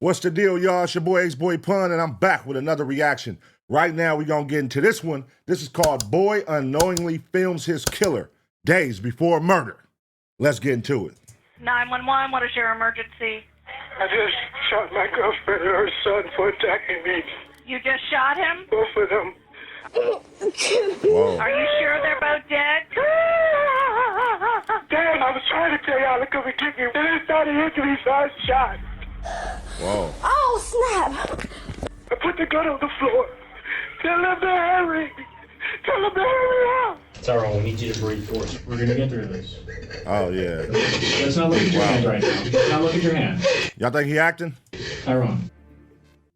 What's the deal, y'all? It's your boy AceBoyPun, and I'm back with another reaction. Right now, we're going to get into this one. This is called Boy Unknowingly Films His Killer Days Before Murder. Let's get into it. 911, what is your emergency? I just shot my girlfriend and her son for attacking me. You just shot him? Both of them. Whoa. Are you sure they're both dead? Damn, I was trying to tell y'all to come and get me. Then it started hitting me, so I shot. Whoa. Oh, snap! I put the gun on the floor. Tell them to hurry. Tell them to hurry up. Tyrone, we need you to breathe for us. We're gonna get through this. Oh, yeah. Let's not look at your hands right now. Let's not look at your hands. Y'all think he acting? Tyrone.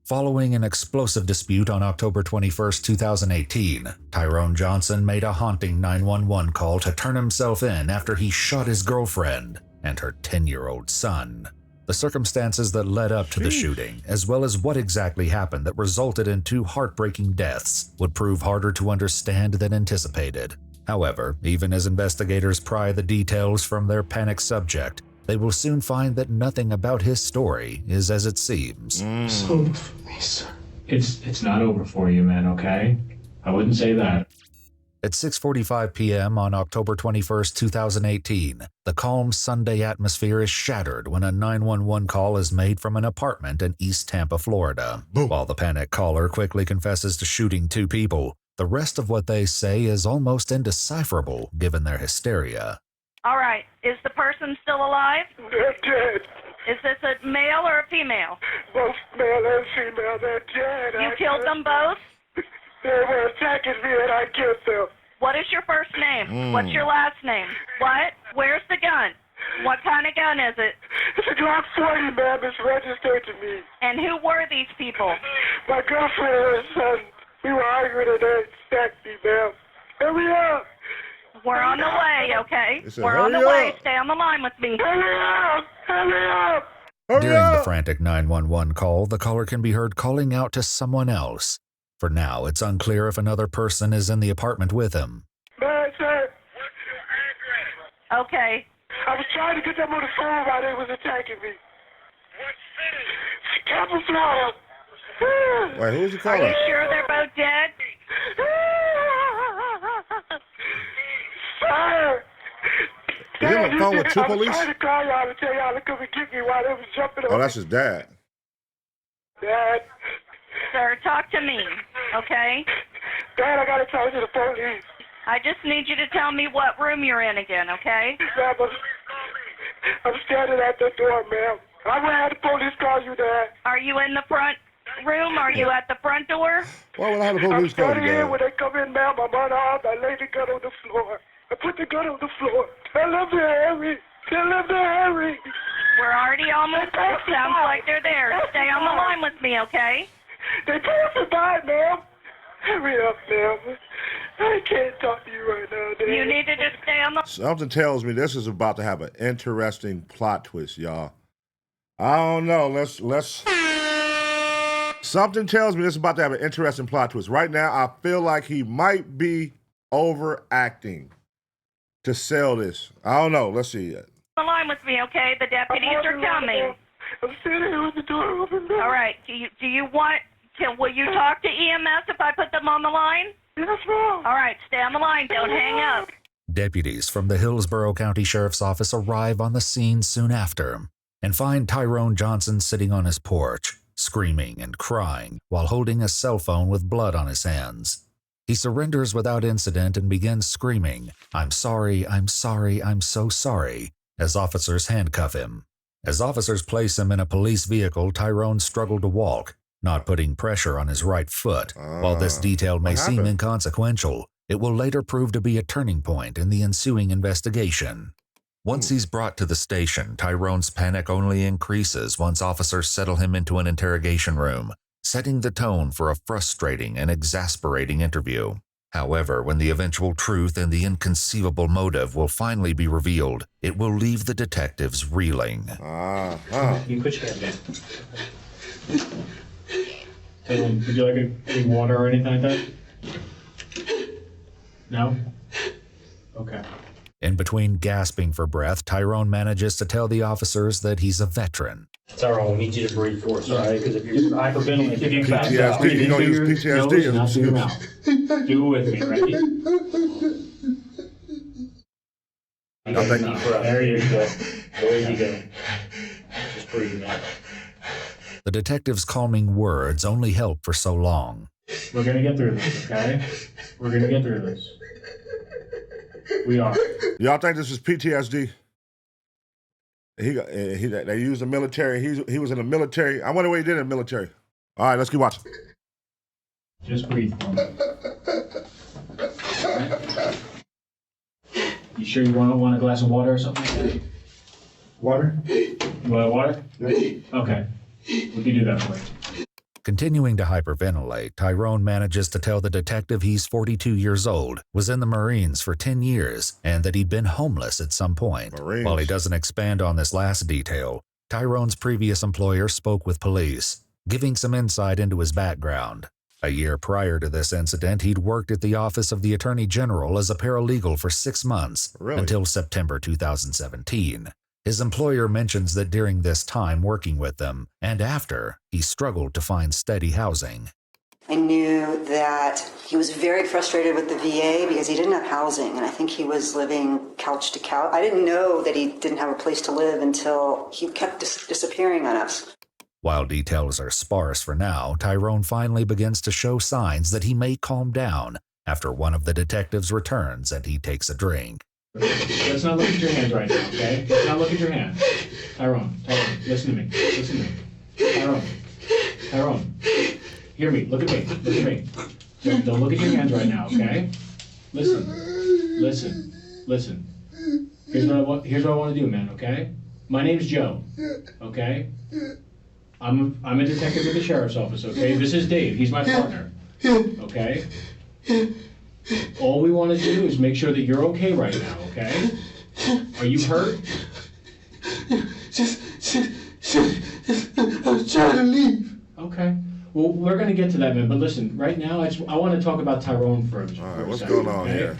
Following an explosive dispute on October 21, 2018, Tyrone Johnson made a haunting 911 call to turn himself in after he shot his girlfriend and her 10-year-old son. The circumstances that led up to the shooting, as well as what exactly happened that resulted in two heartbreaking deaths, would prove harder to understand than anticipated. However, even as investigators pry the details from their panicked subject, they will soon find that nothing about his story is as it seems. It's over for me, sir. It's not over for you, man, okay? I wouldn't say that. At 6:45 p.m. on October 21, 2018, the calm Sunday atmosphere is shattered when a 911 call is made from an apartment in East Tampa, Florida. Boom. While the panicked caller quickly confesses to shooting two people, the rest of what they say is almost indecipherable given their hysteria. All right, is the person still alive? They're dead. Is this a male or a female? Both male and female, they're dead. You killed them both? They were attacking me and I killed them. What is your first name? What's your last name? What? Where's the gun? What kind of gun is it? It's a Glock 40, ma'am. It's registered to me. And who were these people? My girlfriend and her son. We were arguing and they attacked me, ma'am. Hurry up. We're on the way, okay? It said, We're on the "Hurry way. up." Stay on the line with me. Hurry up. Hurry up. Hurry During the up. frantic 911 call, the caller can be heard calling out to someone else. For now, it's unclear if another person is in the apartment with him. Man, sir. Okay. I was trying to get them on the phone while they was attacking me. What city? Tampa, Florida. Wait, who's the Are caller? you sure they're both dead? Sir. Is he on the phone with two I was police? trying to call y'all to tell y'all to come and get me while they was jumping on Oh, that's his dad. Dad. Sir, talk to me, okay? Dad, I gotta talk to the police. I just need you to tell me what room you're in again, okay? Ma'am, I'm standing at the door, ma'am. I'm gonna have the police call you, Dad. Are you in the front room? Are you at the front door? Why would I have the I'm police call standing you, here Dad? when they come in, ma'am. I'm unarmed. I lay the gun on the floor. I put the gun on the floor. Tell them to hurry. Tell them to hurry. We're already almost there. Sounds like they're there. Stay on the line with me, okay? They passing by, ma'am. Hurry up, ma'am. I can't talk to you right now, Dad. You need to just stay on the... Something tells me this is about to have an interesting plot twist, y'all. I don't know. Let's. Something tells me this is about to have an interesting plot twist. Right now, I feel like he might be overacting to sell this. I don't know. Let's see. the line with me, okay? The deputies are coming. I'm standing here with the door open. All right. Do you want... will you talk to EMS if I put them on the line? Yes, ma'am. All right. Stay on the line. Don't hang up. Deputies from the Hillsborough County Sheriff's Office arrive on the scene soon after and find Tyrone Johnson sitting on his porch, screaming and crying while holding a cell phone with blood on his hands. He surrenders without incident and begins screaming, "I'm sorry, I'm sorry, I'm so sorry," as officers handcuff him. As officers place him in a police vehicle, Tyrone struggled to walk, not putting pressure on his right foot. While this detail may what seem happened? inconsequential, it will later prove to be a turning point in the ensuing investigation. Once he's brought to the station, Tyrone's panic only increases once officers settle him into an interrogation room, setting the tone for a frustrating and exasperating interview. However, when the eventual truth and the inconceivable motive will finally be revealed, it will leave the detectives reeling. You put your hand down. Hey, would you like any water or anything like that? No? Okay. In between gasping for breath, Tyrone manages to tell the officers that he's a veteran, Tyrone, we need you to breathe for us, all right? Because if you're hyperventilating, if you fast, PTSD, breathe you gonna in use through your PTSD nose as and an out through your excuse. mouth. Do it with me, ready? I think- There you go. There you go. Just breathe now. The detective's calming words only help for so long. We're gonna get through this, okay? We're gonna get through this. We are. Y'all think this is PTSD? They used the military. He was in the military. I wonder what he did in the military. All right, let's keep watching. Just breathe for me. You sure you want a glass of water or something like that? Water? You want water? Okay. We can do that for you. Continuing to hyperventilate, Tyrone manages to tell the detective he's 42 years old, was in the Marines for 10 years, and that he'd been homeless at some point. Marines. While he doesn't expand on this last detail, Tyrone's previous employer spoke with police, giving some insight into his background. A year prior to this incident, he'd worked at the Office of the Attorney General as a paralegal for 6 months, Really? until September 2017. His employer mentions that during this time working with them, and after, he struggled to find steady housing. I knew that he was very frustrated with the VA because he didn't have housing, and I think he was living couch to couch. I didn't know that he didn't have a place to live until he kept disappearing on us. While details are sparse for now, Tyrone finally begins to show signs that he may calm down after one of the detectives returns and he takes a drink. Let's not look at your hands right now, okay? Let's not look at your hands. Tyrone, listen to me. Listen to me. Tyrone, hear me. Look at me. Look at me. Don't look at your hands right now, okay? Listen. Here's what I want to do, man, okay? My name's Joe, okay? I'm a detective with the sheriff's office, okay? This is Dave. He's my partner, okay? All we want to do is make sure that you're okay right now, okay? Are you hurt? I was trying to leave. Okay. Well, we're going to get to that, man. But listen, right now, I want to talk about Tyrone first. All right, what's going on here?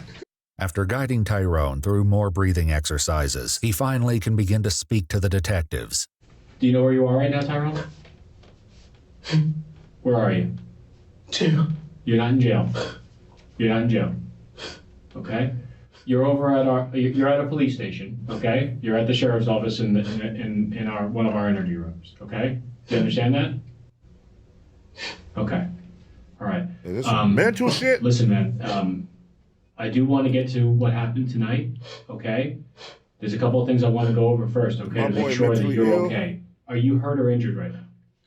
After guiding Tyrone through more breathing exercises, he finally can begin to speak to the detectives. Do you know where you are right now, Tyrone? Where are you? Jail. You're not in jail. You're not in jail. Okay? You're over at you're at a police station, okay? You're at the sheriff's office in one of our interview rooms, okay? Do you understand that? Okay. All right. Is this some mental shit? Listen, man, I do want to get to what happened tonight, okay? There's a couple of things I want to go over first, okay? My To boy make sure that mentally you're ill. okay. Are you hurt or injured right now?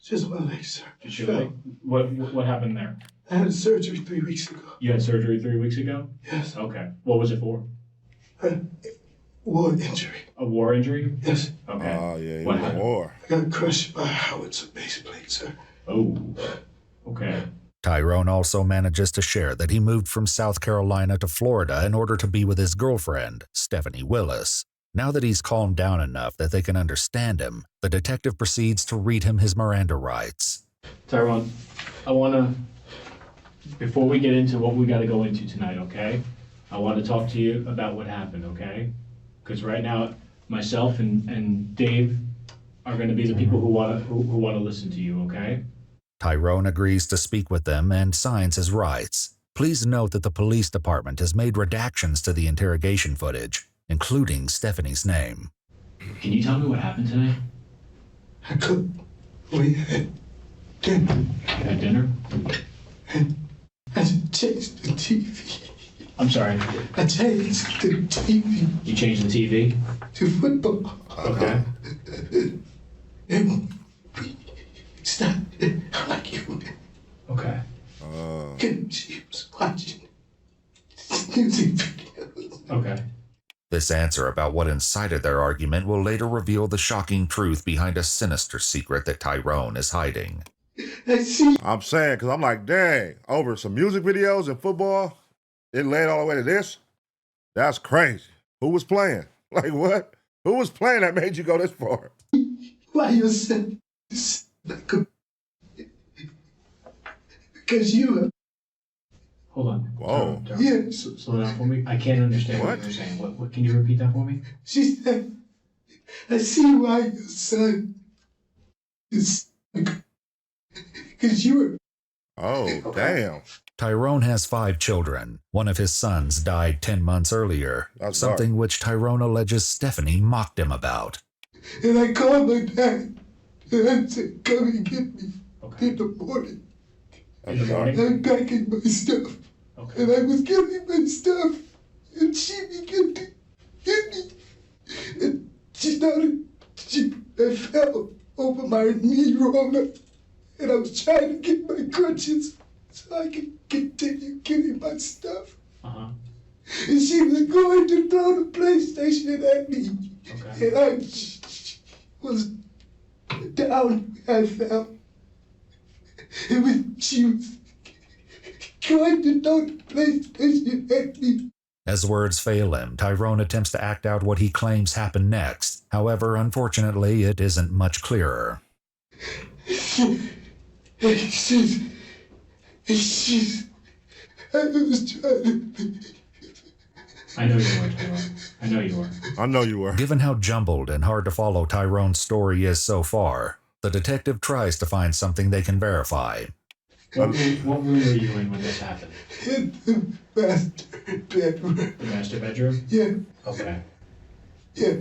Just my leg, sir. Just your leg? What happened there? I had surgery 3 weeks ago. You had surgery 3 weeks ago? Yes. Okay. What was it for? War injury. A war injury? Yes. Okay. Oh, yeah, he What was in happened? war. I got crushed by a howitzer base plate, sir. Oh. Okay. Tyrone also manages to share that he moved from South Carolina to Florida in order to be with his girlfriend, Stephanie Willis. Now that he's calmed down enough that they can understand him, the detective proceeds to read him his Miranda rights. Tyrone, I want to, before we get into what we got to go into tonight, okay? I want to talk to you about what happened, okay? Because right now, myself and Dave are going to be the people who want to listen to you, okay? Tyrone agrees to speak with them and signs his rights. Please note that the police department has made redactions to the interrogation footage, including Stephanie's name. Can you tell me what happened tonight? I cooked. We had dinner. You had dinner? I changed the TV. I'm sorry. I changed the TV You changed the TV? to football. Okay. And we started arguing. Okay. She was watching music videos. Okay. This answer about what incited their argument will later reveal the shocking truth behind a sinister secret that Tyrone is hiding. I see. I'm saying, because I'm like, dang, over some music videos and football, it led all the way to this? That's crazy. Who was playing? Like, what? Who was playing that made you go this far? Why you said this? Because you are. Hold on. Whoa. Tyrone, Yes. slow down for me. I can't understand what What? you're saying. What? Can you repeat that for me? She said, I see why your son Because you were. Oh, damn. Tyrone has 5 children. One of his sons died 10 months earlier, That's something which Tyrone alleges Stephanie mocked him about. And I called my dad. And I said, come and get me in the morning. In the morning? I'm packing my stuff. Okay. And I was getting my stuff. And she began to hit me. And I fell over my knee roller. And I was trying to get my crutches so I could continue getting my stuff. Uh-huh. And she was going to throw the PlayStation at me. Okay. And I was down. I fell. And when she was going to throw the PlayStation at me. As words fail him, Tyrone attempts to act out what he claims happened next. However, unfortunately, it isn't much clearer. I was trying to... I know you were, Tyrone. I know you were. I know you were. Given how jumbled and hard to follow Tyrone's story is so far, the detective tries to find something they can verify. What room were you in when this happened? In the master bedroom. The master bedroom? Yeah. Okay. Yeah.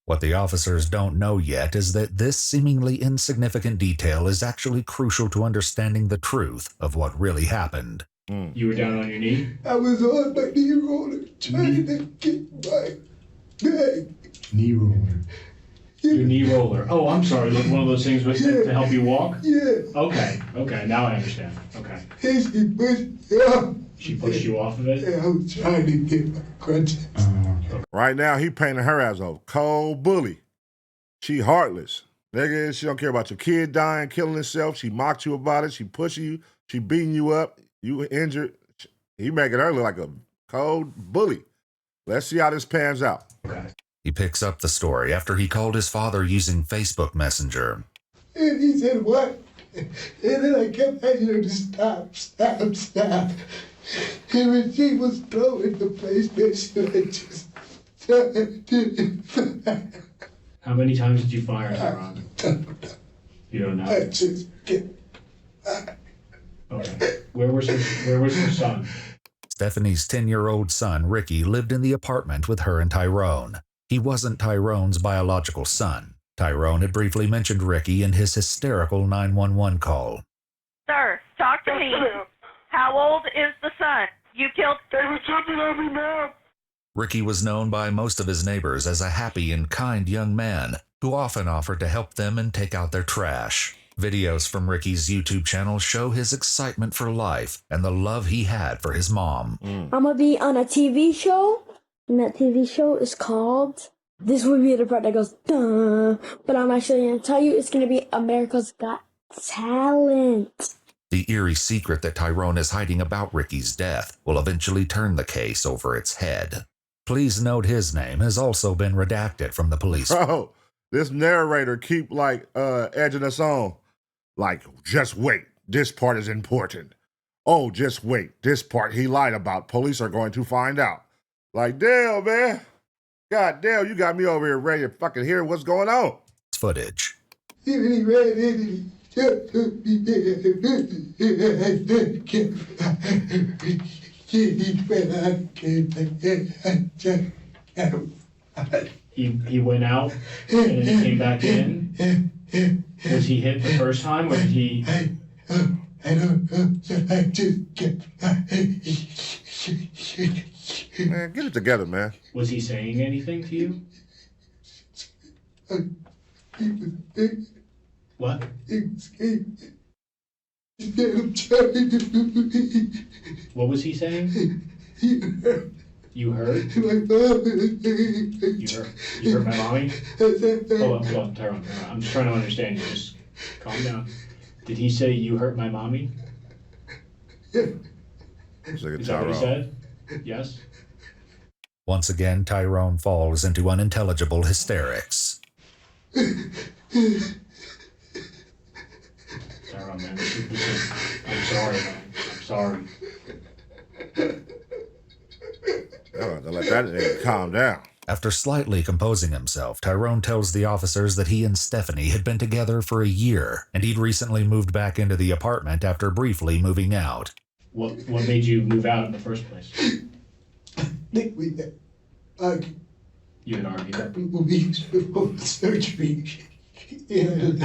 What the officers don't know yet is that this seemingly insignificant detail is actually crucial to understanding the truth of what really happened. You were down on your knee? I was on my knee roller trying to get my bag. Knee roller. Your knee roller. Oh, I'm sorry. Like one of those things with to help you walk? Yeah. Okay. Now I understand. Okay. And she pushed me off. She pushed you off of it? And I was trying to get my crutches. Right now, he painting her as a cold bully. She heartless. Nigga, she don't care about your kid dying, killing himself. She mocked you about it. She pushing you. She beating you up. You were injured. He making her look like a cold bully. Let's see how this pans out. Okay. He picks up the story after he called his father using Facebook Messenger. And he said, what? And then I kept asking her to stop. And when she was throwing the PlayStation, I just started. How many times did you fire, Tyrone? You don't know? I just get. Okay. Where was her son? Stephanie's 10-year-old son, Ricky, lived in the apartment with her and Tyrone. He wasn't Tyrone's biological son. Tyrone had briefly mentioned Ricky in his hysterical 911 call. Sir, talk to me. How old is the son? You killed... They were jumping on me, ma'am. Ricky was known by most of his neighbors as a happy and kind young man who often offered to help them and take out their trash. Videos from Ricky's YouTube channel show his excitement for life and the love he had for his mom. I'm gonna be on a TV show, and that TV show is called... This would be the part that goes, duh, but I'm actually gonna tell you it's gonna be America's Got Talent. The eerie secret that Tyrone is hiding about Ricky's death will eventually turn the case over its head. Please note his name has also been redacted from the police. Bro, this narrator keep edging us on. Like, just wait. This part is important. Oh, just wait. This part he lied about. Police are going to find out. Like, damn, man. God damn, you got me over here ready to fucking hear what's going on. Footage. And he ran in and he jumped up me He went out and then he came back in. Was he hit the first time or did he? I don't know. I just kept. Man, get it together, man. Was he saying anything to you? He was big. What? He was scared. He said, I'm trying to believe. What was he saying? He heard You heard? my mom. You heard my mommy? Hold on, Tyrone. I'm just trying to understand you. Just calm down. Did he say you hurt my mommy? It's like a Is that what he Tyrone. said? Yes? Once again, Tyrone falls into unintelligible hysterics. Tyrone, man. I'm sorry, man. I'm sorry. Oh, let that nigga calm down. After slightly composing himself, Tyrone tells the officers that he and Stephanie had been together for a year, and he'd recently moved back into the apartment after briefly moving out. What made you move out in the first place? I think we had argued You had argued. a couple of weeks before the surgery. And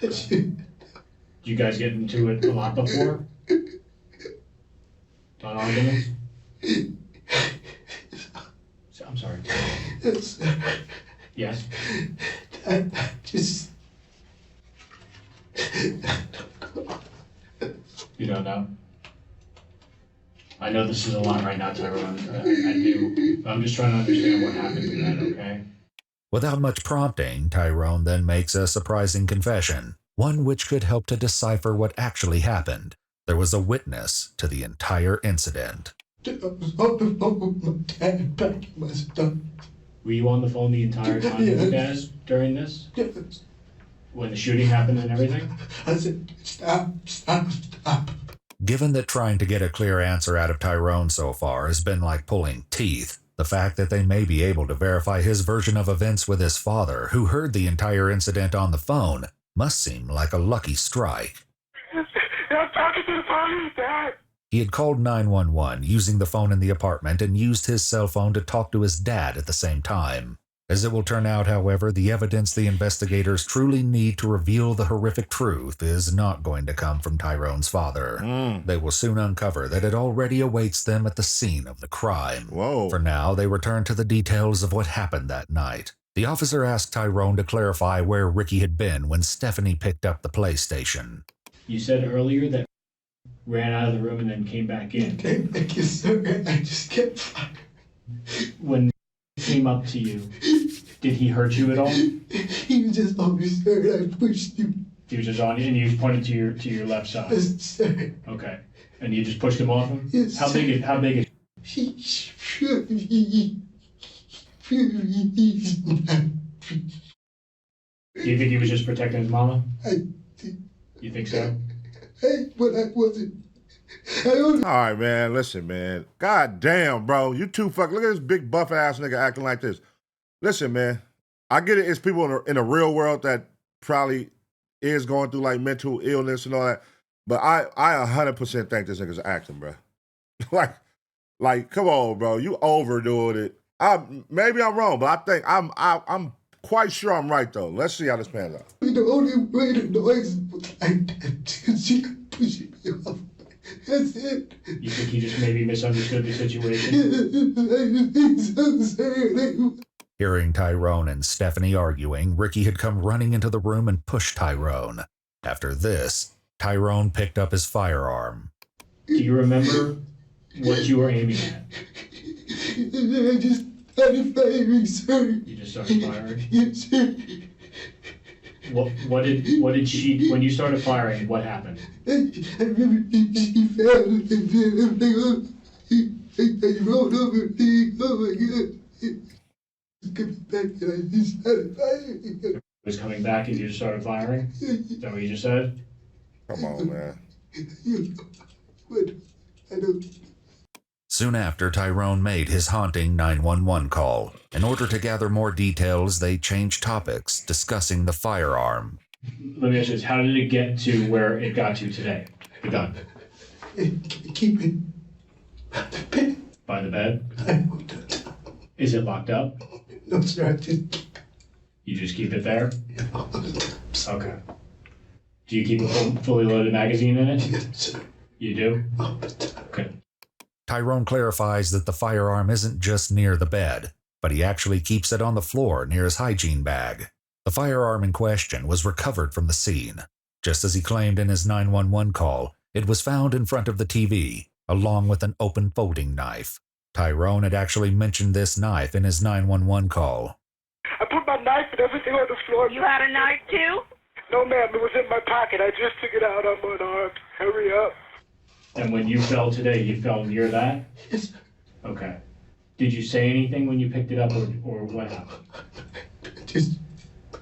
Did you guys get into it a lot before? On arguments? I'm sorry. it's, Yes? I just, You don't know? I know this is a lot right now, Tyrone. I do. I'm just trying to understand what happened in that, okay? Without much prompting, Tyrone then makes a surprising confession, one which could help to decipher what actually happened. There was a witness to the entire incident. I was on the phone with my dad packing my stuff. Were you on the phone the entire time with your dad during this? Yes. When the shooting happened and everything? I said, stop. Given that trying to get a clear answer out of Tyrone so far has been like pulling teeth, the fact that they may be able to verify his version of events with his father, who heard the entire incident on the phone, must seem like a lucky strike. I'm talking to the police, Dad. He had called 911 using the phone in the apartment and used his cell phone to talk to his dad at the same time. As it will turn out, however, the evidence the investigators truly need to reveal the horrific truth is not going to come from Tyrone's father. They will soon uncover that it already awaits them at the scene of the crime. Whoa. For now, they return to the details of what happened that night. The officer asked Tyrone to clarify where Ricky had been when Stephanie picked up the PlayStation. You said earlier that ran out of the room and then came back in. Came back in, sir, and I just kept firing. When he came up to you, did he hurt you at all? He was just on me, sir, and I pushed him. He was just on you and you pointed to your left side. Yes, sir. Okay. And you just pushed him off him? Yes, How sir. big is He should be. Do you think he was just protecting his mama? You think so? But I wasn't. I only. All right, man. Listen, man. God damn, bro. You too fuck. Look at this big buff ass nigga acting like this. Listen, man. I get it. It's people in the real world that probably is going through like mental illness and all that. But I 100% think this nigga's acting, bro. like, come on, bro. You overdoing it. Maybe I'm wrong, but I think I'm quite sure I'm right though. Let's see how this pans out. The only way the noise was like that because she kept pushing me off. That's it. You think he just maybe misunderstood the situation? I think so, sir. Hearing Tyrone and Stephanie arguing, Ricky had come running into the room and pushed Tyrone. After this, Tyrone picked up his firearm. Do you remember what you were aiming at? I just started firing, sir. You just started firing? Yes, sir. What did she, when you started firing, what happened? I remember she fell and then I rolled over and oh my God. Coming back and I just started firing. It was coming back and you just started firing? Is that what you just said? Come on, man. What? I don't. Soon after, Tyrone made his haunting 911 call. In order to gather more details, they changed topics, discussing the firearm. Let me ask you this, how did it get to where it got to today? The gun. Keep it at the bed. By the bed? I moved it. Is it locked up? No, sir, I just keep You just keep it there? it all the time. Okay. Do you keep a fully loaded magazine in it? Yes, sir. You do? All the time. Okay. Tyrone clarifies that the firearm isn't just near the bed, but he actually keeps it on the floor near his hygiene bag. The firearm in question was recovered from the scene. Just as he claimed in his 911 call, it was found in front of the TV, along with an open folding knife. Tyrone had actually mentioned this knife in his 911 call. I put my knife and everything on the floor. You had a knife too? No, ma'am, it was in my pocket. I just took it out. I'm unarmed. Hurry up. And when you fell today, you fell near that? Yes, Okay. Did you say anything when you picked it up or what happened? I just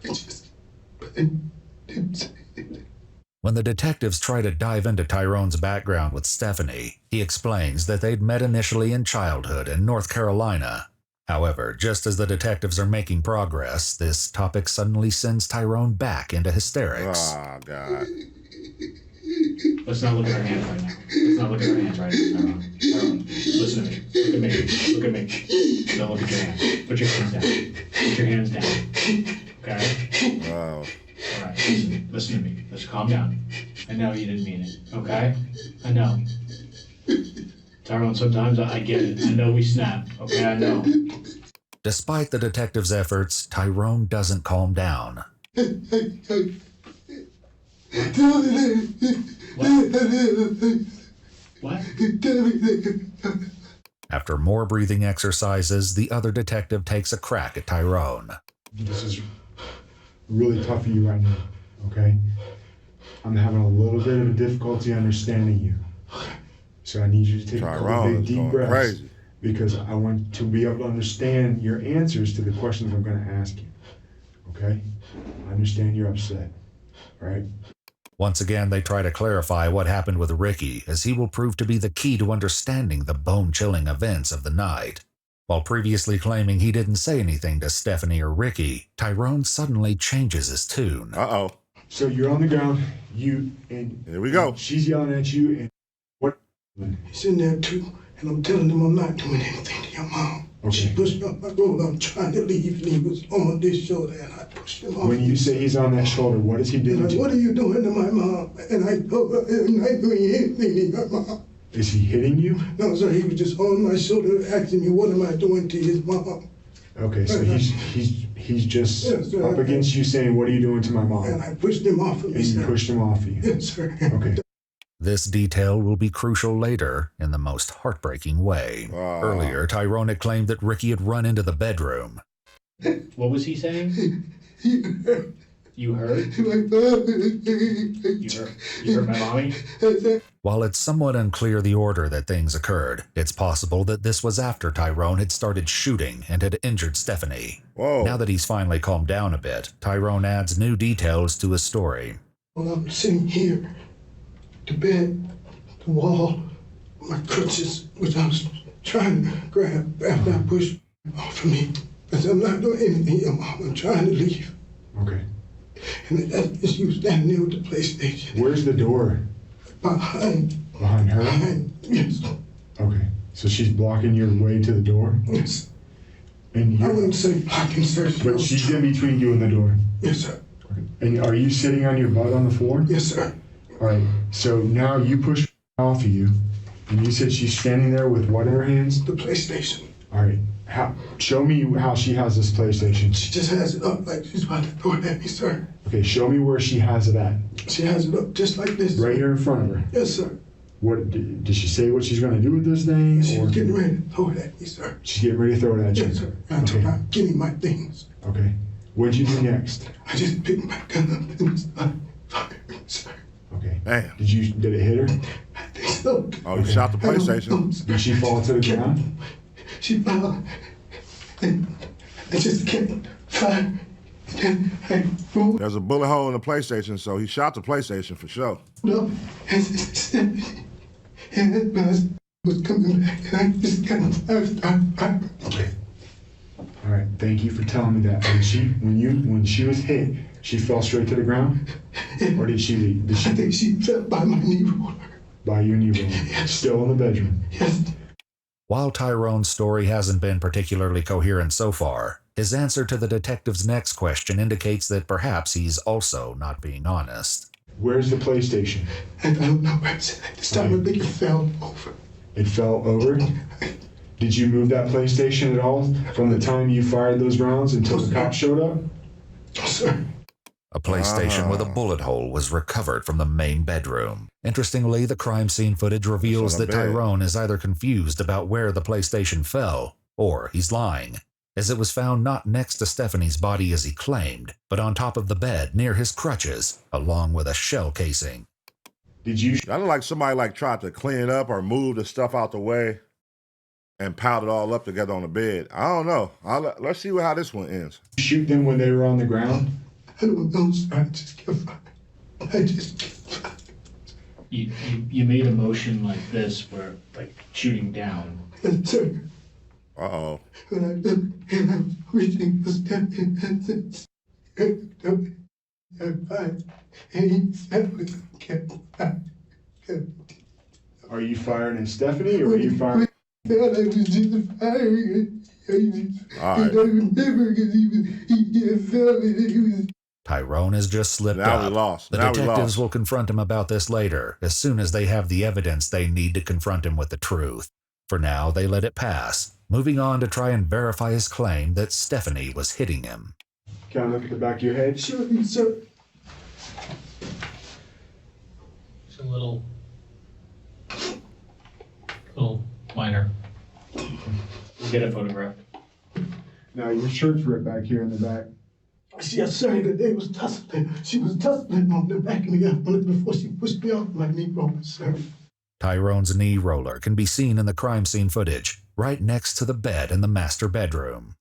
didn't say anything. When the detectives try to dive into Tyrone's background with Stephanie, he explains that they'd met initially in childhood in North Carolina. However, just as the detectives are making progress, this topic suddenly sends Tyrone back into hysterics. Oh, God. Let's not look at our hands right now. Let's not look at our hands right now, Tyrone. Tyrone, listen to me. Look at me. Look at me. Don't look at your hands. Put your hands down. Put your hands down. Okay? Wow. All right, listen to me. Let's calm down. I know you didn't mean it, okay? I know. Tyrone, sometimes I get it. I know we snap, okay? I know. Despite the detective's efforts, Tyrone doesn't calm down. What? After more breathing exercises, the other detective takes a crack at Tyrone. This is really tough for you right now, okay? I'm having a little bit of a difficulty understanding you. So I need you to take a couple Tyrone big is deep going breaths crazy. because I want to be able to understand your answers to the questions I'm going to ask you, okay? I understand you're upset, all right? Once again, they try to clarify what happened with Ricky, as he will prove to be the key to understanding the bone-chilling events of the night. While previously claiming he didn't say anything to Stephanie or Ricky, Tyrone suddenly changes his tune. Uh-oh. So you're on the ground, Here we go. she's yelling at you, and what? He's in there too, and I'm telling him I'm not doing anything to your mom. She Okay. pushed me off my road. I'm trying to leave, and he was on this shoulder, and I pushed him off. When you say he's on that shoulder, what is he doing And to what you? are you doing to my mom? And I told her I'm not doing anything to your mom. Is he hitting you? No, sir, he was just on my shoulder asking me, what am I doing to his mom? Okay, so he's just Yes, sir. up against you saying, what are you doing to my And mom? I pushed him off of me, And you sir. pushed him off of you. Yes, sir. Okay. This detail will be crucial later in the most heartbreaking way. Wow. Earlier, Tyrone had claimed that Ricky had run into the bedroom. What was he saying? You heard? You heard my mommy? While it's somewhat unclear the order that things occurred, it's possible that this was after Tyrone had started shooting and had injured Stephanie. Whoa. Now that he's finally calmed down a bit, Tyrone adds new details to his story. Well, I'm sitting here, the bed, the wall, my crutches, which I was trying to grab after I pushed off of me. Because I'm not doing anything, your mom. I'm trying to leave. Okay. And that's you standing there with the PlayStation. Where's the door? Behind, Behind her? yes, Okay. So she's blocking your way to the door? yes. And I you wouldn't say blocking, sir. but she's in between you and the door. Yes, sir. And are you sitting on your butt on the floor? Yes, sir. All right. So now you push off of you, and you said she's standing there with what in her hands? The PlayStation. All right. Show me how she has this PlayStation. She just has it up like she's about to throw it at me, sir. Okay, show me where she has it at. She has it up just like this. Right here in front of her. Yes, sir. What did she say? What she's going to do with this thing? She Or was getting ready to throw it at me, sir. she's getting ready to throw it at you. Yes, sir. I told her, give me my things. Okay. What'd you do next? I just picked my gun up and started firing, sir. Okay. Damn. Did it hit her? I think so. Oh, he shot the I don't know, PlayStation. sir. Did she fall to the ground? She fell, and I just kept firing. And I rolled There's a bullet hole in the PlayStation, so he shot the PlayStation for sure. up, and it was coming back, and I just got firing. Okay. All right. Thank you for telling me that. When she was hit, she fell straight to the ground, or did she I think she fell by my knee roller. by your knee roll? Still in the bedroom. Yes. While Tyrone's story hasn't been particularly coherent so far, his answer to the detective's next question indicates that perhaps he's also not being honest. Where's the PlayStation? And I don't know where it's at. This time I think it fell over. It fell over. Did you move that PlayStation at all from the time you fired those rounds until the cops showed up? Oh, sir. A PlayStation with a bullet hole was recovered from the main bedroom. Interestingly, the crime scene footage reveals It's on that the bed. Tyrone is either confused about where the PlayStation fell, or he's lying, as it was found not next to Stephanie's body as he claimed, but on top of the bed near his crutches, along with a shell casing. Did you I look like somebody tried to clean it up or move the stuff out the way and piled it all up together on the bed. I don't know. Let's see how this one ends. shoot them when they were on the ground? I don't know, sir. I just kept firing. I just kept firing. You made a motion like this, where like shooting down. Yes, sir. Uh-oh. When I look and I'm reaching for Stephanie, I find any family can't find. Are you firing in Stephanie or are you firing? I was just firing. All right. I remember because he had felt it. He was. Tyrone has just slipped Now up. we lost. The Now we detectives lost. will confront him about this later, as soon as they have the evidence they need to confront him with the truth. For now, they let it pass, moving on to try and verify his claim that Stephanie was hitting him. Can I look at the back of your head? Sure, sir. It's a little minor. We'll get a photograph. Now your shirt's ripped back here in the back. Yes, sir. They was tussling. She was tussling on the back of me before she pushed me off my knee roller, sir. Tyrone's knee roller can be seen in the crime scene footage, right next to the bed in the master bedroom.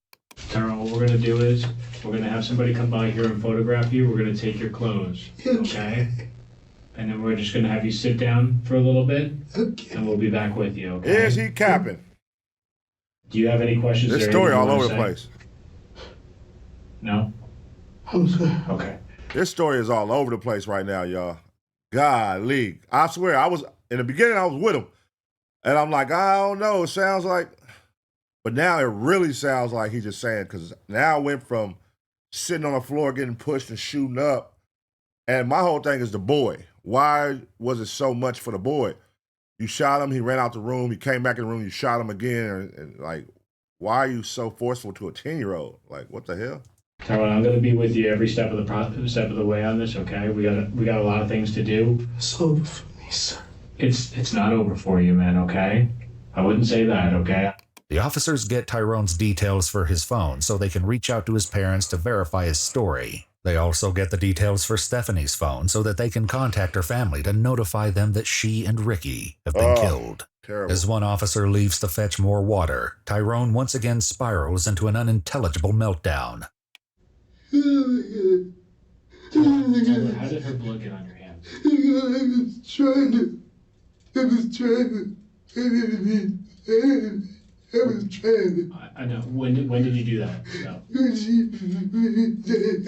Tyrone, what we're gonna do is we're gonna have somebody come by here and photograph you. We're gonna take your clothes, okay? And then we're just gonna have you sit down for a little bit, Okay. and we'll be back with you, okay? Is he capping? Do you have any questions? This or story anything all you over wanna the say? place. No? I'm sorry. Okay. This story is all over the place right now, y'all. Golly. I swear, in the beginning, I was with him. And I'm like, I don't know. It sounds like, but now it really sounds like he's just saying, because now I went from sitting on the floor getting pushed and shooting up. And my whole thing is the boy. Why was it so much for the boy? You shot him, he ran out the room, he came back in the room, you shot him again. And like, why are you so forceful to a 10-year-old? Like, what the hell? Tyrone, I'm gonna be with you every step of the way on this, okay? We got a lot of things to do. It's over for me, sir. It's not over for you, man, okay? I wouldn't say that, okay? The officers get Tyrone's details for his phone so they can reach out to his parents to verify his story. They also get the details for Stephanie's phone so that they can contact her family to notify them that she and Ricky have been killed. Terrible. As one officer leaves to fetch more water, Tyrone once again spirals into an unintelligible meltdown. Oh my God. Tyler, how did her blood get on your hands? I was trying to. I know. When did you do that? No. I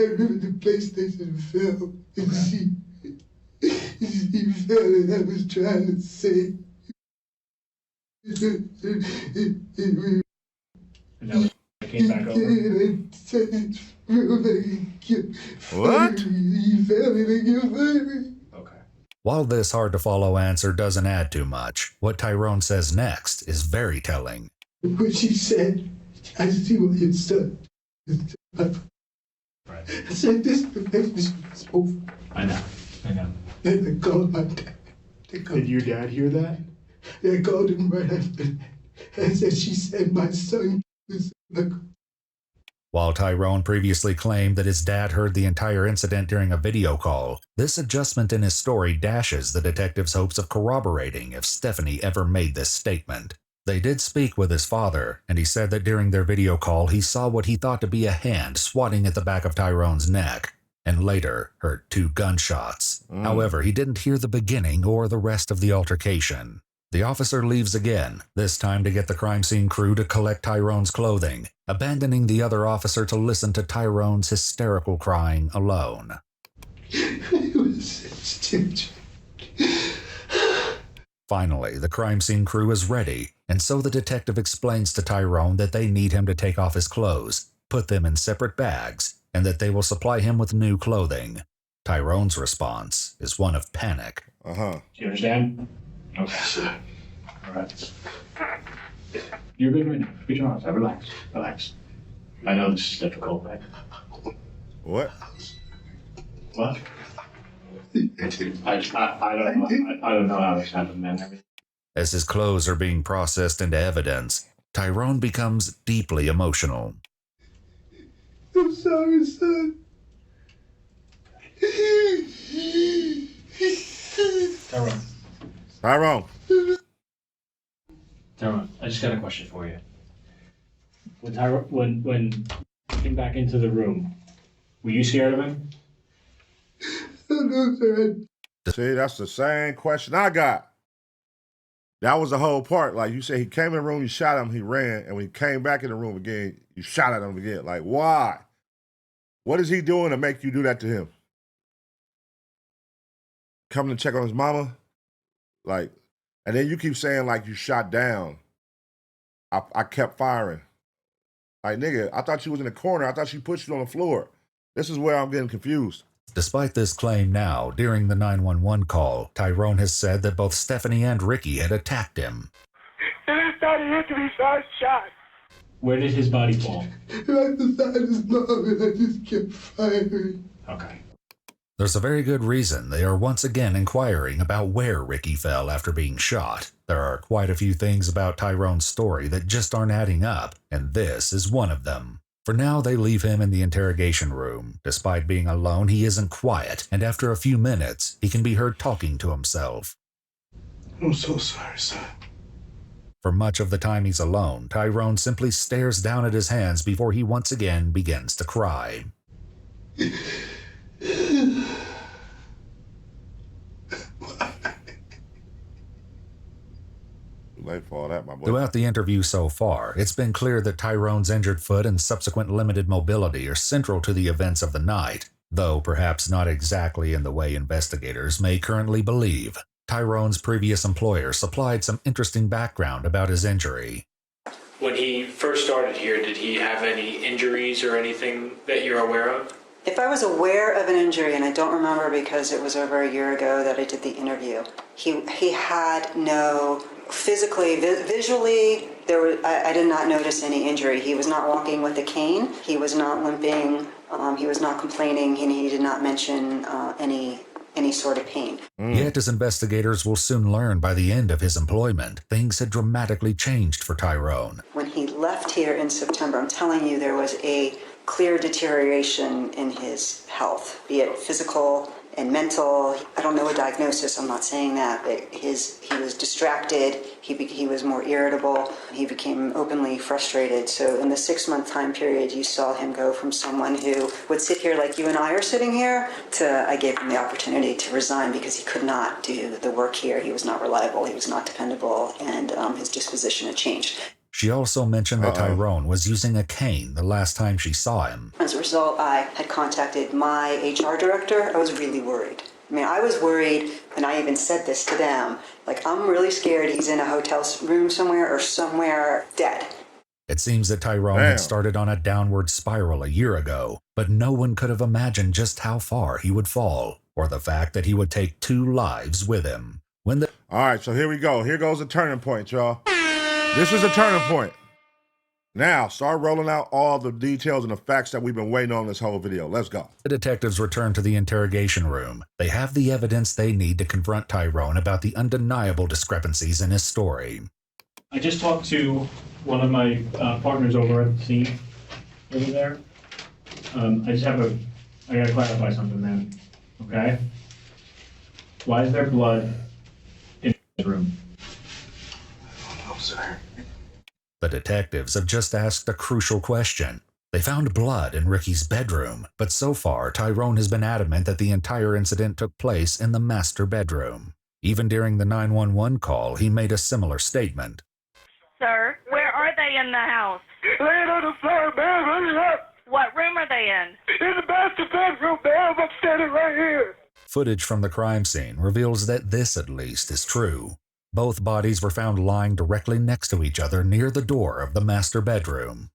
remember the PlayStation fell, and she fell, and I was trying to say. And that was, came back over? What? He fell and he fired me. Okay. While this hard-to-follow answer doesn't add too much, what Tyrone says next is very telling. When she said, I see what you said. Right. I said, this relationship is over. I know. Then they called my dad. Did your dad hear that? They called him right after that. And said, she said, my son is like. While Tyrone previously claimed that his dad heard the entire incident during a video call, this adjustment in his story dashes the detective's hopes of corroborating if Stephanie ever made this statement. They did speak with his father, and he said that during their video call he saw what he thought to be a hand swatting at the back of Tyrone's neck, and later heard 2 gunshots. However, he didn't hear the beginning or the rest of the altercation. The officer leaves again, this time to get the crime scene crew to collect Tyrone's clothing, abandoning the other officer to listen to Tyrone's hysterical crying alone. It was Finally, the crime scene crew is ready, and so the detective explains to Tyrone that they need him to take off his clothes, put them in separate bags, and that they will supply him with new clothing. Tyrone's response is one of panic. Uh-huh. Do you understand? Okay. Sure. All right. You're good right now. Get your arms out. Relax. I know this is difficult, man. What? What? I don't know how this happened, man. As his clothes are being processed into evidence, Tyrone becomes deeply emotional. I'm sorry, son. Tyrone, Tyrone. I just got a question for you. When you came back into the room, were you scared of him? No, sir. See, that's the same question I got. That was the whole part. Like you said, he came in the room, you shot him, he ran, and when he came back in the room again, you shot at him again. Like, why? What is he doing to make you do that to him? Coming to check on his mama? Like, and then you keep saying like you shot down. I kept firing. Like, nigga, I thought you was in the corner. I thought she pushed you on the floor. This is where I'm getting confused. Despite this claim now, during the 911 call, Tyrone has said that both Stephanie and Ricky had attacked him. And I started hitting me, so I shot. Where did his body fall? Right beside his mom, and I just kept firing. Okay. There's a very good reason they are once again inquiring about where Ricky fell after being shot. There are quite a few things about Tyrone's story that just aren't adding up, and this is one of them. For now, they leave him in the interrogation room. Despite being alone, he isn't quiet, and after a few minutes, he can be heard talking to himself. I'm so sorry, son. For much of the time he's alone, Tyrone simply stares down at his hands before he once again begins to cry. Late for all that, my boy. Throughout the interview so far, it's been clear that Tyrone's injured foot and subsequent limited mobility are central to the events of the night, though perhaps not exactly in the way investigators may currently believe. Tyrone's previous employer supplied some interesting background about his injury. When he first started here, did he have any injuries or anything that you're aware of? If I was aware of an injury, and I don't remember because it was over a year ago that I did the interview, he had no physically, visually, I did not notice any injury. He was not walking with a cane. He was not limping. He was not complaining, and he did not mention any sort of pain. Yet, as investigators will soon learn by the end of his employment, things had dramatically changed for Tyrone. When he left here in September, I'm telling you, there was a clear deterioration in his health, be it physical and mental. I don't know a diagnosis, I'm not saying that, but he was distracted, he was more irritable, he became openly frustrated. So in the 6-month time period, you saw him go from someone who would sit here like you and I are sitting here to I gave him the opportunity to resign because he could not do the work here. He was not reliable, he was not dependable, and his disposition had changed. She also mentioned that Tyrone was using a cane the last time she saw him. As a result, I had contacted my HR director. I was really worried. I mean, I was worried, and I even said this to them, like, I'm really scared he's in a hotel room somewhere or somewhere dead. It seems that Tyrone had started on a downward spiral a year ago, but no one could have imagined just how far he would fall, or the fact that he would take 2 lives with him. All right, so here we go. Here goes the turning point, y'all. This is a turning point. Now, start rolling out all the details and the facts that we've been waiting on this whole video. Let's go. The detectives return to the interrogation room. They have the evidence they need to confront Tyrone about the undeniable discrepancies in his story. I just talked to one of my partners over at the scene over there. I gotta clarify something, man. Okay? Why is there blood in the room? I'm sorry. The detectives have just asked a crucial question. They found blood in Ricky's bedroom, but so far Tyrone has been adamant that the entire incident took place in the master bedroom. Even during the 911 call, he made a similar statement. Sir, where are they in the house? Laying on the floor, man, running up. What room are they in? In the master bedroom, man, I'm standing right here. Footage from the crime scene reveals that this, at least, is true. Both bodies were found lying directly next to each other near the door of the master bedroom.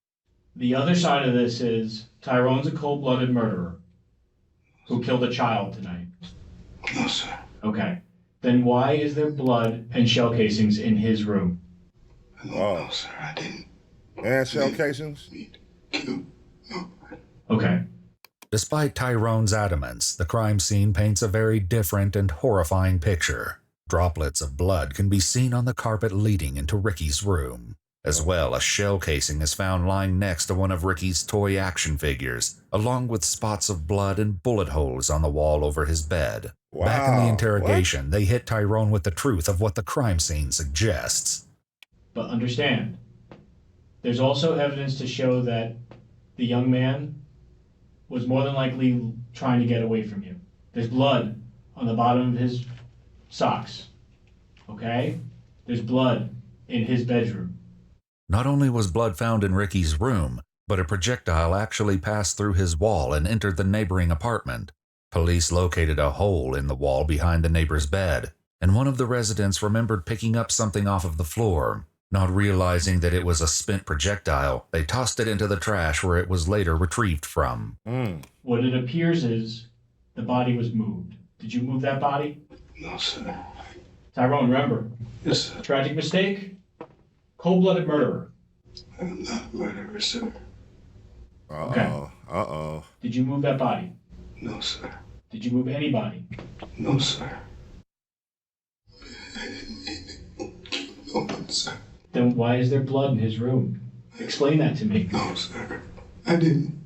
The other side of this is Tyrone's a cold-blooded murderer who killed a child tonight. No, sir. Okay. Then why is there blood and shell casings in his room? No, sir, I didn't. And shell casings? No. Okay. Despite Tyrone's adamance, the crime scene paints a very different and horrifying picture. Droplets of blood can be seen on the carpet leading into Ricky's room. As well, a shell casing is found lying next to one of Ricky's toy action figures, along with spots of blood and bullet holes on the wall over his bed. Wow. Back in the interrogation, they hit Tyrone with the truth of what the crime scene suggests. But understand, there's also evidence to show that the young man was more than likely trying to get away from you. There's blood on the bottom of his socks, okay? There's blood in his bedroom. Not only was blood found in Ricky's room, but a projectile actually passed through his wall and entered the neighboring apartment. Police located a hole in the wall behind the neighbor's bed, and one of the residents remembered picking up something off of the floor. Not realizing that it was a spent projectile, they tossed it into the trash where it was later retrieved from. What it appears is the body was moved. Did you move that body? No, sir. Tyrone, remember, Yes, sir. tragic mistake, cold-blooded murderer. I'm not a murderer, sir. Uh-oh. Did you move that body? No, sir. Did you move anybody? No, sir. I didn't mean to kill no one, sir. Then why is there blood in his room? Explain that to me. No, sir. I didn't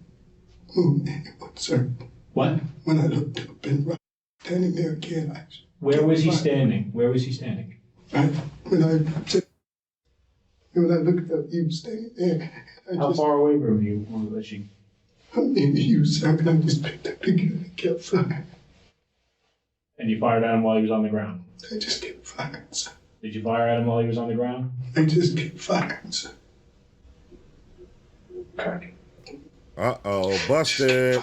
move anyone, sir. What? When I looked up and standing there again, Where was he standing? Where was he standing? when I looked up, he was standing there. How far away were you? Or was she? Maybe you, sir. I just picked up the gun and kept firing. And you fired at him while he was on the ground? I just kept firing, sir. Did you fire at him while he was on the ground? I just kept firing, sir. Okay. Uh-oh, busted.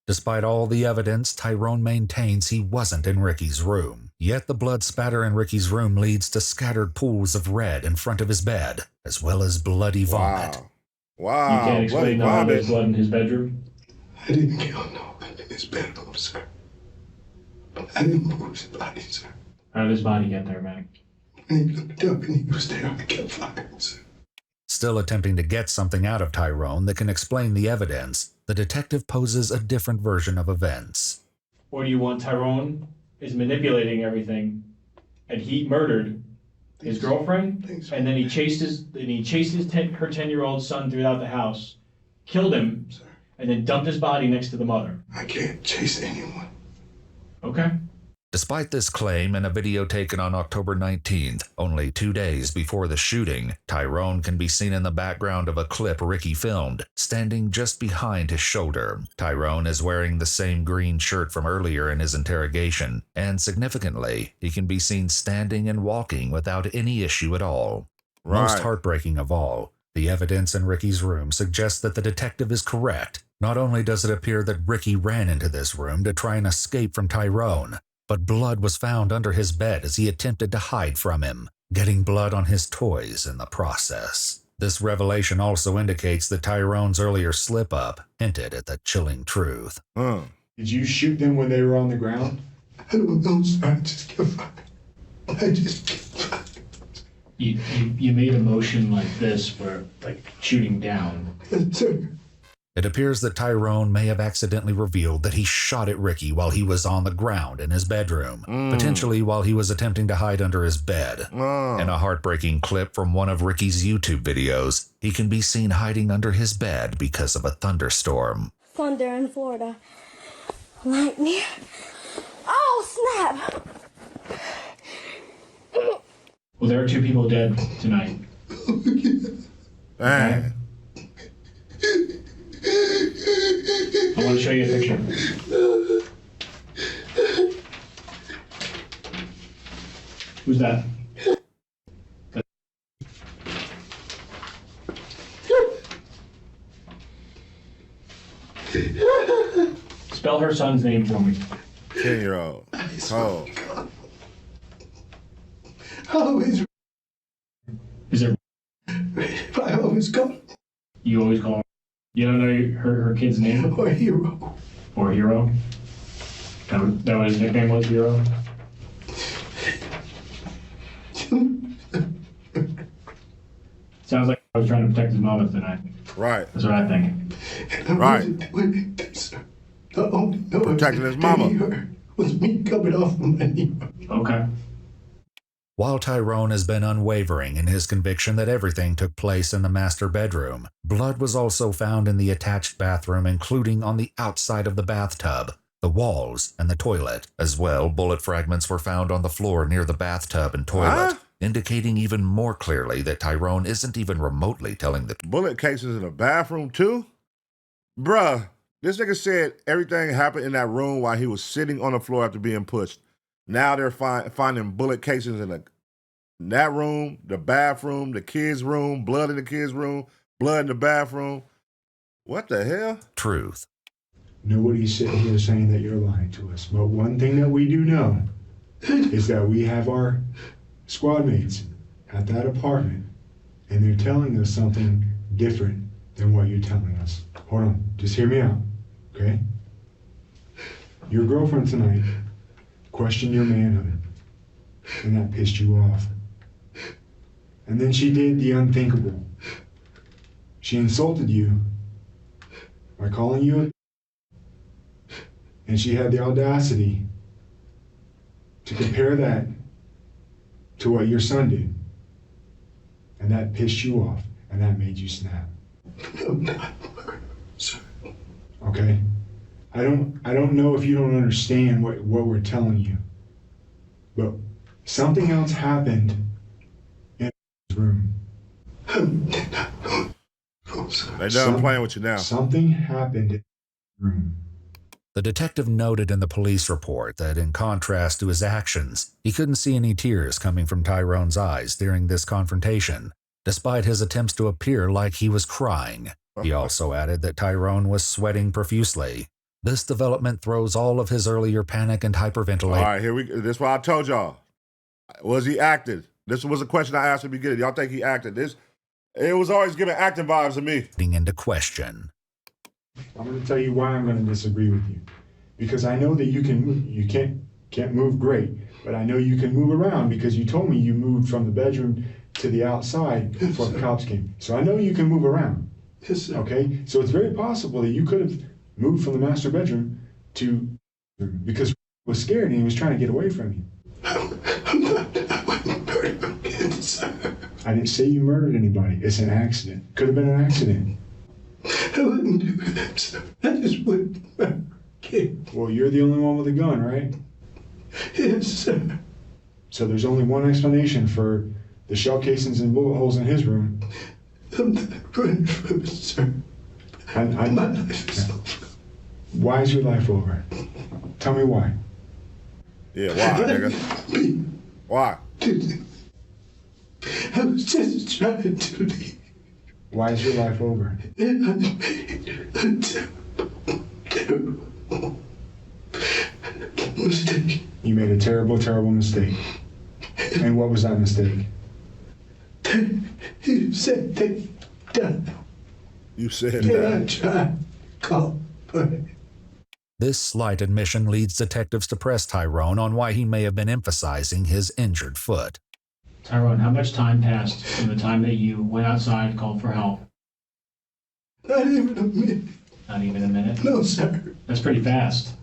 Despite all the evidence, Tyrone maintains he wasn't in Ricky's room. Yet the blood spatter in Ricky's room leads to scattered pools of red in front of his bed, as well as bloody vomit. Wow. You can't explain how there's blood in his bedroom? I didn't kill no one in his bedroom, sir. I didn't move his body, sir. How did his body get there, Mac? And he looked up and he was there and I kept firing, sir. Still attempting to get something out of Tyrone that can explain the evidence, the detective poses a different version of events. Or do you want Tyrone is manipulating everything, and he murdered his girlfriend, and then he chased her 10-year-old son throughout the house, killed him, and then dumped his body next to the mother? I can't chase anyone. Okay. Despite this claim, in a video taken on October 19th, only 2 days before the shooting, Tyrone can be seen in the background of a clip Ricky filmed, standing just behind his shoulder. Tyrone is wearing the same green shirt from earlier in his interrogation, and significantly, he can be seen standing and walking without any issue at all. Right. Most heartbreaking of all, the evidence in Ricky's room suggests that the detective is correct. Not only does it appear that Ricky ran into this room to try and escape from Tyrone, but blood was found under his bed as he attempted to hide from him, getting blood on his toys in the process. This revelation also indicates that Tyrone's earlier slip-up hinted at the chilling truth. Did you shoot them when they were on the ground? I don't know, sir. I just kept firing. I just kept firing. You made a motion like this for, like, shooting down. Yes, sir. It appears that Tyrone may have accidentally revealed that he shot at Ricky while he was on the ground in his bedroom, potentially while he was attempting to hide under his bed. In a heartbreaking clip from one of Ricky's YouTube videos, he can be seen hiding under his bed because of a thunderstorm. Thunder in Florida. Lightning. Oh, snap! Well, there are 2 people dead tonight. Dang. I want to show you a picture. Who's that? Spell her son's name for me. 10-year-old. Oh. I always, Is it? I always call You always call her. You don't know her kid's name? or hero. Or Hero? That was his nickname was Hero? Sounds like I was trying to protect his mama tonight. Right. That's what I think. And I Right. wasn't doing anything, sir. The only noise Protecting his that mama. he heard was me coming off of my knee. Okay. While Tyrone has been unwavering in his conviction that everything took place in the master bedroom, blood was also found in the attached bathroom, including on the outside of the bathtub, the walls, and the toilet. As well, bullet fragments were found on the floor near the bathtub and toilet, What? indicating even more clearly that Tyrone isn't even remotely telling the Bullet cases in the bathroom, too? Bruh, this nigga said everything happened in that room while he was sitting on the floor after being pushed. Now they're finding bullet casings in That room, the bathroom, the kids' room, blood in the kids' room, blood in the bathroom. What the hell? Truth. Nobody's sitting here saying that you're lying to us. But one thing that we do know is that we have our squad mates at that apartment, and they're telling us something different than what you're telling us. Hold on, just hear me out, okay? Your girlfriend tonight questioned your manhood, and that pissed you off. And then she did the unthinkable. She insulted you by calling you a, and she had the audacity to compare that to what your son did. And that pissed you off, and that made you snap. Okay? I don't know if you don't understand what we're telling you, but something else happened in this room. They done playing with you now. Something happened in the room. The detective noted in the police report that, in contrast to his actions, he couldn't see any tears coming from Tyrone's eyes during this confrontation, despite his attempts to appear like he was crying. He also added that Tyrone was sweating profusely. This development throws all of his earlier panic and hyperventilation. All right, here we go. This is what I told y'all. Was he acted? This was a question I asked at the beginning. Y'all think he acted? It was always giving acting vibes to me. Into question. I'm going to tell you why I'm going to disagree with you. Because I know that you can't move great, but I know you can move around because you told me you moved from the bedroom to the outside before the cops came. So I know you can move around. Yes, sir. Okay? So it's very possible that you could have moved from the master bedroom to, because he was scared and he was trying to get away from you. I wouldn't murder him again, sir. I didn't say you murdered anybody. It's an accident. Could have been an accident. I wouldn't do that, sir. I just wouldn't murder him. Well, you're the only one with a gun, right? Yes, sir. So there's only one explanation for the shell casings and bullet holes in his room. I'm not running from it, sir. My life is over. Why is your life over? Tell me why. Yeah, why, nigga? Why? I was just trying to leave. Why is your life over? And I made a terrible mistake. You made a terrible, terrible mistake. And what was that mistake? You said they done. You said And I that. tried to call for it. This slight admission leads detectives to press Tyrone on why he may have been emphasizing his injured foot. Tyrone, how much time passed from the time that you went outside and called for help? Not even a minute. Not even a minute? No, sir. That's pretty fast.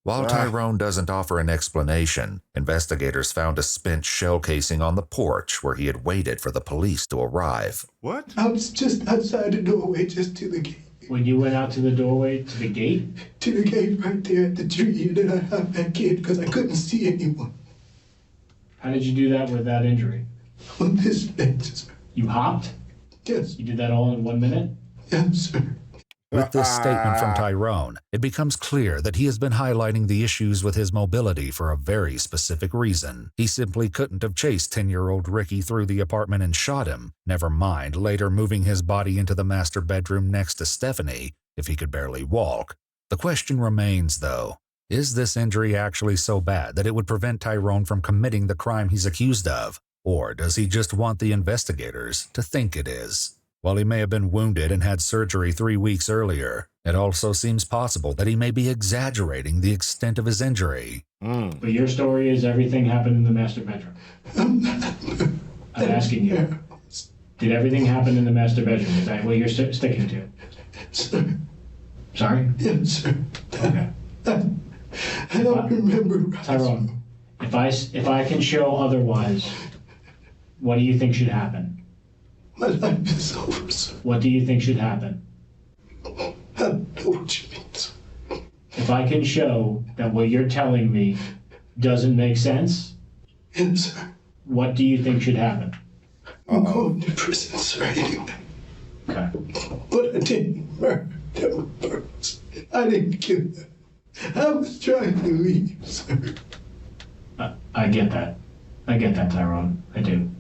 While Tyrone doesn't offer an explanation, investigators found a spent shell casing on the porch where he had waited for the police to arrive. What? I was just outside the doorway, just to the gate. When you went out to the doorway, to the gate? To the gate right there at the tree, and then I hopped back in because I couldn't see anyone. How did you do that with that injury? On this bench, sir. You hopped? Yes. You did that all in 1 minute? Yes, sir. With this statement from Tyrone, it becomes clear that he has been highlighting the issues with his mobility for a very specific reason. He simply couldn't have chased 10-year-old Ricky through the apartment and shot him, never mind later moving his body into the master bedroom next to Stephanie if he could barely walk. The question remains, though, is this injury actually so bad that it would prevent Tyrone from committing the crime he's accused of? Or does he just want the investigators to think it is? While he may have been wounded and had surgery 3 weeks earlier, it also seems possible that he may be exaggerating the extent of his injury. But your story is everything happened in the master bedroom. I'm asking you. Did everything happen in the master bedroom? Is that what you're sticking to? Sir. Sorry? Yes, sir. Okay. I don't remember. Tyrone, if I can show otherwise, what do you think should happen? My life is over, sir. What do you think should happen? I don't know what you mean, sir. If I can show that what you're telling me doesn't make sense, Yes, sir. what do you think should happen? I'm going to prison, sir, anyway. Okay. But I didn't murder them on purpose. I didn't kill them. I was trying to leave, sir. I get that. I get that, Tyrone. I do.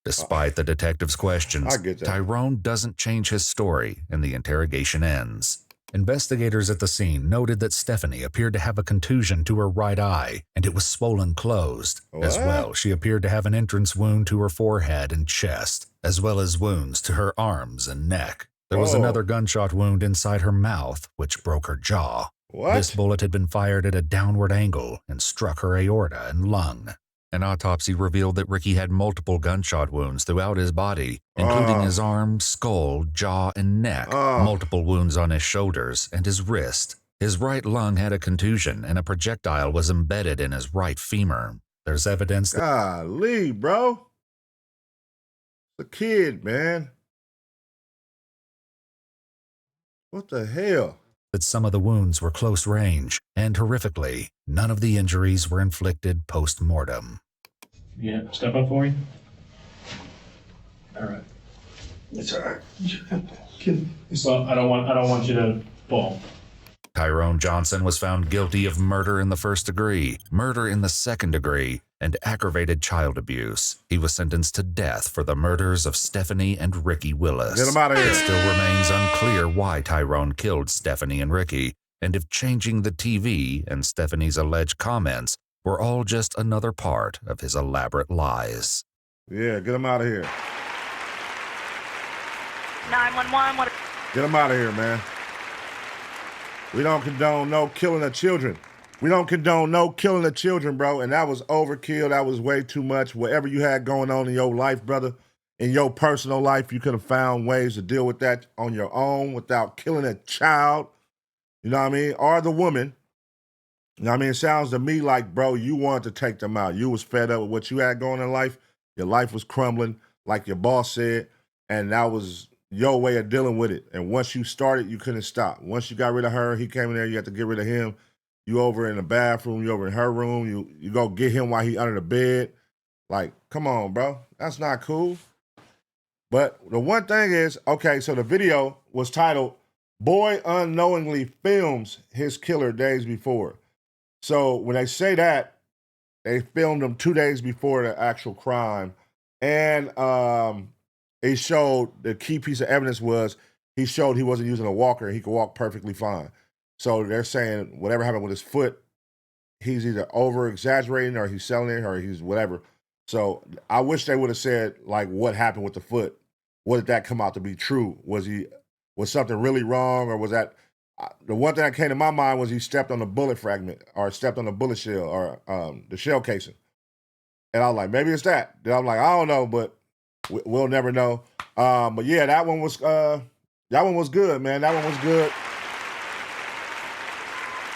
Despite the detective's questions, I get that. Tyrone doesn't change his story, and the interrogation ends. Investigators at the scene noted that Stephanie appeared to have a contusion to her right eye, and it was swollen closed. As What? well, she appeared to have an entrance wound to her forehead and chest, as well as wounds to her arms and neck. There was Whoa. another gunshot wound inside her mouth, which broke her jaw. What? This bullet had been fired at a downward angle and struck her aorta and lung. An autopsy revealed that Ricky had multiple gunshot wounds throughout his body, including his arm, skull, jaw, and neck, multiple wounds on his shoulders and his wrist. His right lung had a contusion, and a projectile was embedded in his right femur. There's evidence that Golly, bro. The kid, man. What the hell? some of the wounds were close range, and horrifically, none of the injuries were inflicted post-mortem. Yeah, step up for me. All right. It's all right. Well, I don't want you to fall. Tyrone Johnson was found guilty of murder in the first degree, murder in the second degree, and aggravated child abuse. He was sentenced to death for the murders of Stephanie and Ricky Willis. Get him out of here. It still remains unclear why Tyrone killed Stephanie and Ricky, and if changing the TV and Stephanie's alleged comments were all just another part of his elaborate lies. Yeah, get him out of here. 911, what? Get him out of here, man. We don't condone no killing of children. We don't condone no killing of children, bro. And that was overkill. That was way too much. Whatever you had going on in your life, brother, in your personal life, you could have found ways to deal with that on your own without killing a child. You know what I mean? Or the woman. You know what I mean? It sounds to me like, bro, you wanted to take them out. You was fed up with what you had going in life. Your life was crumbling, like your boss said, and that was your way of dealing with it. And once you started, you couldn't stop. Once you got rid of her, he came in there, you had to get rid of him. You over in the bathroom, you over in her room, you go get him while he under the bed. Like, come on, bro. That's not cool. But the one thing is, okay, so the video was titled, Boy Unknowingly Films His Killer Days Before. So when they say that, they filmed him 2 days before the actual crime. And it showed, the key piece of evidence was he showed he wasn't using a walker. He could walk perfectly fine. So they're saying whatever happened with his foot, he's either over-exaggerating or he's selling it or he's whatever. So I wish they would have said, like, what happened with the foot. What did that come out to be true? Was something really wrong, or was that... the one thing that came to my mind was he stepped on a bullet fragment or stepped on a bullet shell or the shell casing. And I was like, maybe it's that. Then I'm like, I don't know, but we'll never know. But yeah, that one was good, man. That one was good.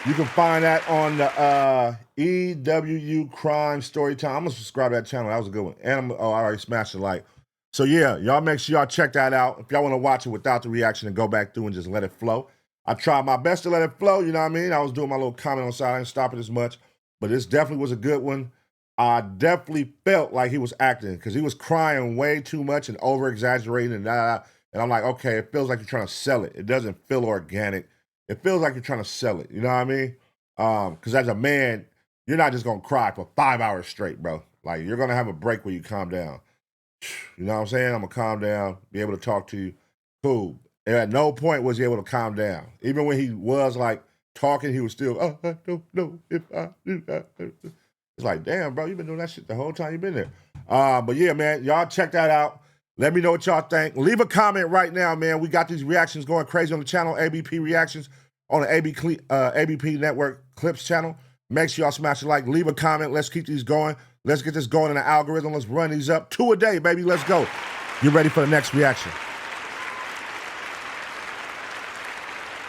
You can find that on the EWU Crime Storytime. I'm gonna subscribe to that channel. That was a good one. And I already smashed the like. So yeah, y'all make sure y'all check that out. If y'all want to watch it without the reaction and go back through and just let it flow. I tried my best to let it flow, you know what I mean? I was doing my little comment on the side. I didn't stop it as much. But this definitely was a good one. I definitely felt like he was acting because he was crying way too much and over-exaggerating and and I'm like, okay, it feels like you're trying to sell it. It doesn't feel organic. It feels like you're trying to sell it. You know what I mean? Because as a man, you're not just going to cry for 5 hours straight, bro. Like, you're going to have a break where you calm down. You know what I'm saying? I'm going to calm down, be able to talk to you. Cool. And at no point was he able to calm down. Even when he was, like, talking, he was still, I don't know if I do that. It's like, damn, bro, you've been doing that shit the whole time you've been there. But yeah, man, y'all check that out. Let me know what y'all think. Leave a comment right now, man. We got these reactions going crazy on the channel, ABP Reactions, on the ABP Network Clips channel. Make sure y'all smash a like. Leave a comment. Let's keep these going. Let's get this going in the algorithm. Let's run these up. 2 a day, baby. Let's go. You ready for the next reaction?